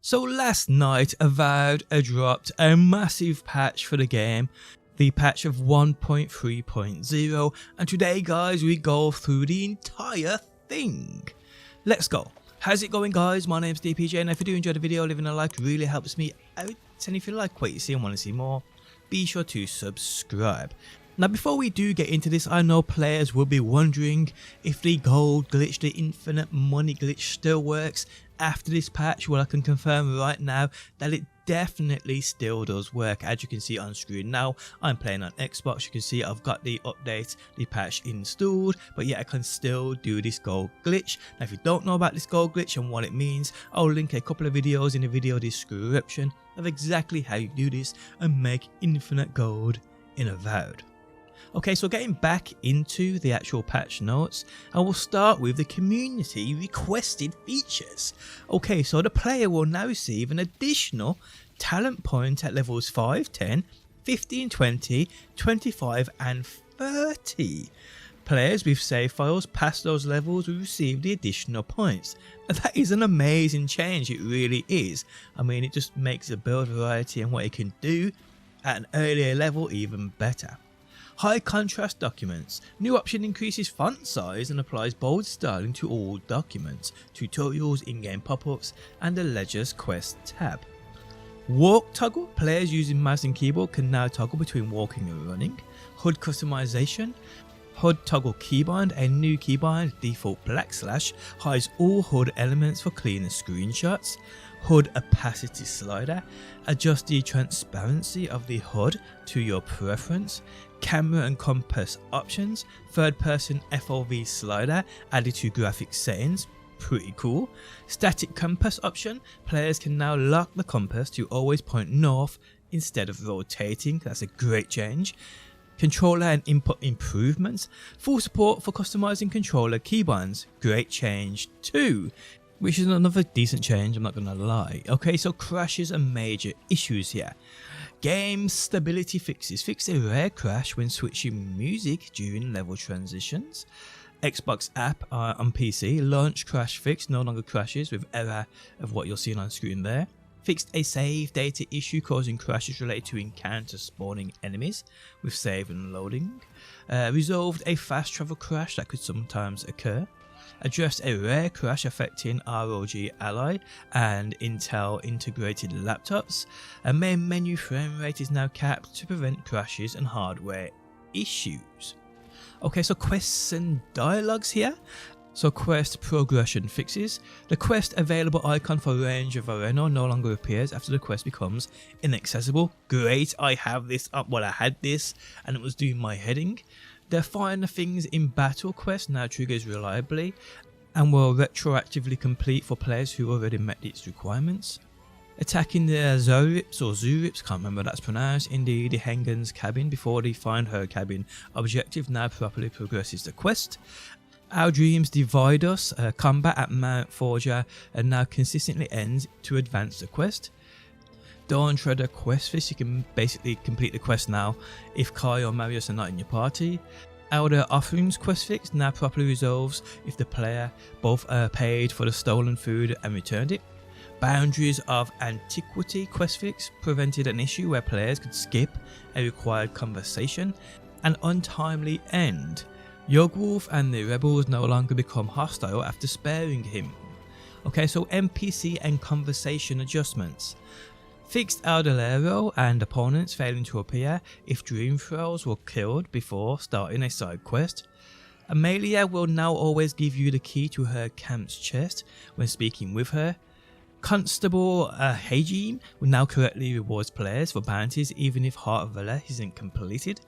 So last night, Avowed dropped a massive patch for the game, the patch of 1.3.0, and today guys we go through the entire thing. Let's go. How's it going guys? My name's DPJ, and if you do enjoy the video, leaving a like really helps me out, and if you like what you see and want to see more, be sure to subscribe. Now before we do get into this, I know players will be wondering if the gold glitch, the infinite money glitch still works after this patch. Well, I can confirm right now that it definitely still does work. As you can see on screen now, I'm playing on Xbox. You can see I've got the update, the patch installed, but yeah, I can still do this gold glitch. Now if you don't know about this gold glitch and what it means, I'll link a couple of videos in the video description of exactly how you do this and make infinite gold in Avowed. Okay, so getting back into the actual patch notes, I will start with the community requested features. Okay, so the player will now receive an additional talent point at levels 5, 10, 15, 20, 25 and 30. Players with save files past those levels will receive the additional points. And that is an amazing change, it really is. I mean, it just makes the build variety and what it can do at an earlier level even better. High contrast documents. New option increases font size and applies bold styling to all documents, tutorials, in-game pop-ups and the Ledger's Quest tab. Walk toggle. Players using mouse and keyboard can now toggle between walking and running. HUD customization. HUD toggle keybind. A new keybind, default / hides all HUD elements for cleaner screenshots. HUD opacity slider. Adjust the transparency of the HUD to your preference. Camera and compass options. Third person FOV slider added to graphic settings. Pretty cool. Static compass option. Players can now lock the compass to always point north instead of rotating. That's a great change. Controller and input improvements. Full support for customizing controller keybinds. Great change too. Which is another decent change, I'm not gonna lie. Okay, so crashes and major issues here. Game stability fixes. Fix a rare crash when switching music during level transitions. Xbox app on PC. Launch crash fix. No longer crashes with error of what you're seeing on screen there. Fixed a save data issue causing crashes related to encounter spawning enemies with save and loading. Resolved a fast travel crash that could sometimes occur. Addressed a rare crash affecting ROG Ally and Intel integrated laptops. A main menu frame rate is now capped to prevent crashes and hardware issues. Okay, so quests and dialogues here. So quest progression fixes. The quest available icon for Range of Arena no longer appears after the quest becomes inaccessible. Great, I have this up. Well, I had this and it was doing my heading. The find things in battle quest now triggers reliably and will retroactively complete for players who already met its requirements. Attacking the Zurips, can't remember how that's pronounced, in the Hengen's cabin before they find her cabin objective now properly progresses the quest. Our dreams divide us. Combat at Mount Forger and now consistently ends to advance the quest. Dawn Treader quest fix. You can basically complete the quest now if Kai or Marius are not in your party. Elder Offerings quest fix now properly resolves if the player both paid for the stolen food and returned it. Boundaries of Antiquity quest fix prevented an issue where players could skip a required conversation. An untimely end. Yogwolf and the rebels no longer become hostile after sparing him. Okay, so NPC and conversation adjustments. Fixed Aldalero and opponents failing to appear if Dream Thralls were killed before starting a side quest. Amelia will now always give you the key to her camp's chest when speaking with her. Constable Hajim will now correctly rewards players for bounties even if Heart of Valor isn't completed.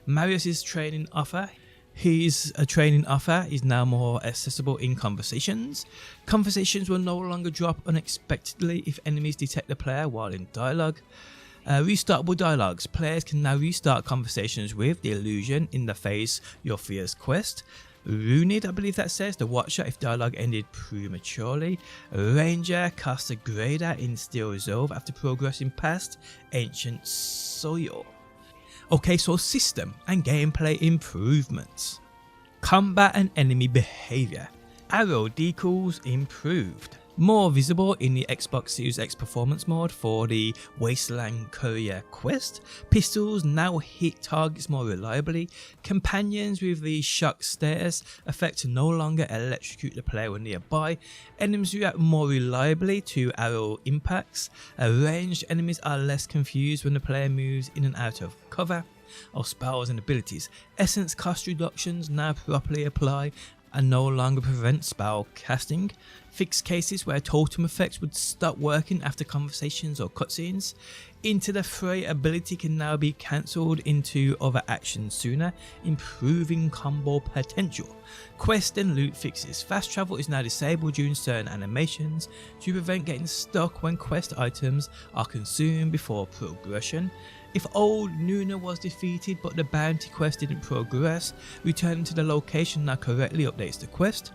Marius's training offer. His training offer is now more accessible in conversations. Conversations will no longer drop unexpectedly if enemies detect the player while in dialogue. Restartable dialogues. Players can now restart conversations with the illusion in the face your fears quest. Runed, I believe that says, the Watcher if dialogue ended prematurely. Ranger casts a grader in Steel Resolve after progressing past Ancient Soil. Okay, so system and gameplay improvements. Combat and enemy behaviour. Arrow decals improved. More visible in the Xbox Series X performance mode for the Wasteland Courier quest, pistols now hit targets more reliably, companions with the shock status effect no longer electrocute the player when nearby, enemies react more reliably to arrow impacts, ranged enemies are less confused when the player moves in and out of cover. Our spells and abilities, essence cost reductions now properly apply and no longer prevent spell casting, fixed cases where totem effects would stop working after conversations or cutscenes, Into the Fray ability can now be cancelled into other actions sooner, improving combo potential. Quest and loot fixes, fast travel is now disabled during certain animations to prevent getting stuck when quest items are consumed before progression. If old Nuna was defeated but the bounty quest didn't progress, returning to the location now correctly updates the quest.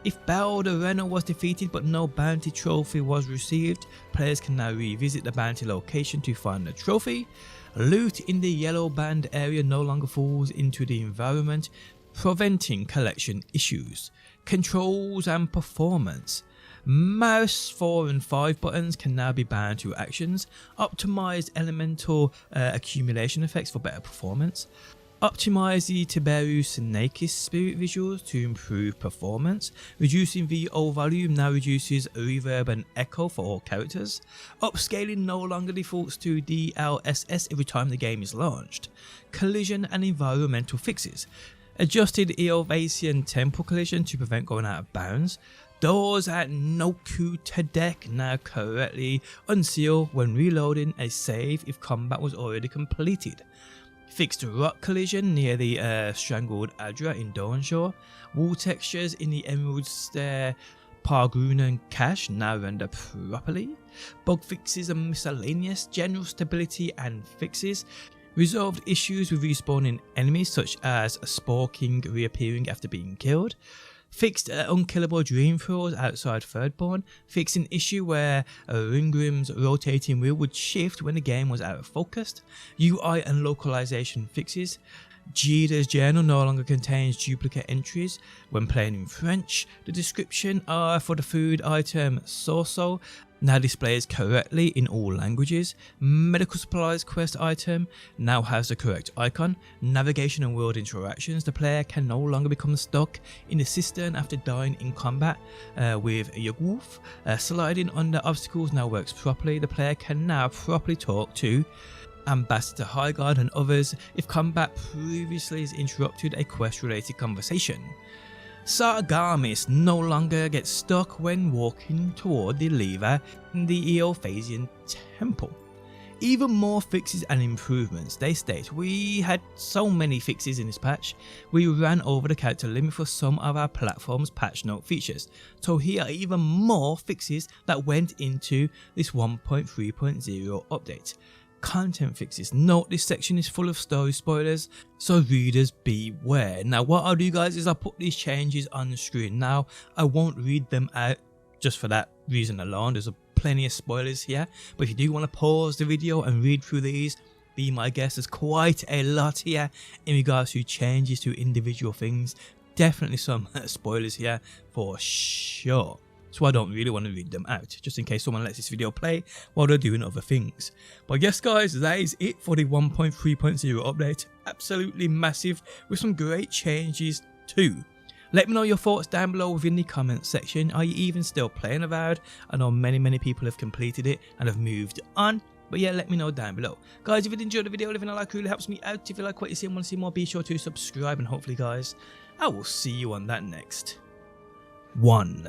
If Balderena was defeated but no bounty trophy was received, players can now revisit the bounty location to find the trophy. Loot in the yellow band area no longer falls into the environment, preventing collection issues. Controls and performance. Mouse 4 and 5 buttons can now be bound to actions, optimized elemental accumulation effects for better performance, optimize the Tiberu Sinakis spirit visuals to improve performance, reducing VO volume now reduces reverb and echo for all characters, upscaling no longer defaults to DLSS every time the game is launched, collision and environmental fixes, adjusted Eovasian temple collision to prevent going out of bounds, doors at Noku Tadek now correctly unseal when reloading a save if combat was already completed. Fixed rock collision near the strangled Adra in Dawnshore. Wall textures in the Emerald Stair Pargrunan cache now render properly. Bug fixes and miscellaneous, general stability and fixes. Resolved issues with respawning enemies such as a Spore King reappearing after being killed. Fixed unkillable dream throws outside Thirdborn, fixed an issue where Ringrim's rotating wheel would shift when the game was out of focus, UI and localization fixes, Jida's journal no longer contains duplicate entries when playing in French, the description for the food item Sorso now displays correctly in all languages, medical supplies quest item now has the correct icon, navigation and world interactions, the player can no longer become stuck in the cistern after dying in combat with Yagwolf, sliding under obstacles now works properly, the player can now properly talk to Ambassador Highguard and others if combat previously has interrupted a quest related conversation. Sargamis no longer gets stuck when walking toward the lever in the Eophasian temple. Even more fixes and improvements, they state. We had so many fixes in this patch, we ran over the character limit for some of our platform's patch note features, so here are even more fixes that went into this 1.3.0 update. Content fixes. Note this section is full of story spoilers, so readers beware. Now what I'll do guys is I'll put these changes on the screen. Now I won't read them out just for that reason alone, there's plenty of spoilers here, but if you do want to pause the video and read through these, be my guest, there's quite a lot here in regards to changes to individual things. Definitely some spoilers here for sure. So I don't really want to read them out, just in case someone lets this video play while they're doing other things. But yes guys, that is it for the 1.3.0 update. Absolutely massive, with some great changes too. Let me know your thoughts down below within the comments section. Are you even still playing Avowed? I know many people have completed it and have moved on. But yeah, let me know down below. Guys, if you enjoyed the video, leaving a like really helps me out. If you like what you see and want to see more, be sure to subscribe. And hopefully guys, I will see you on that next one.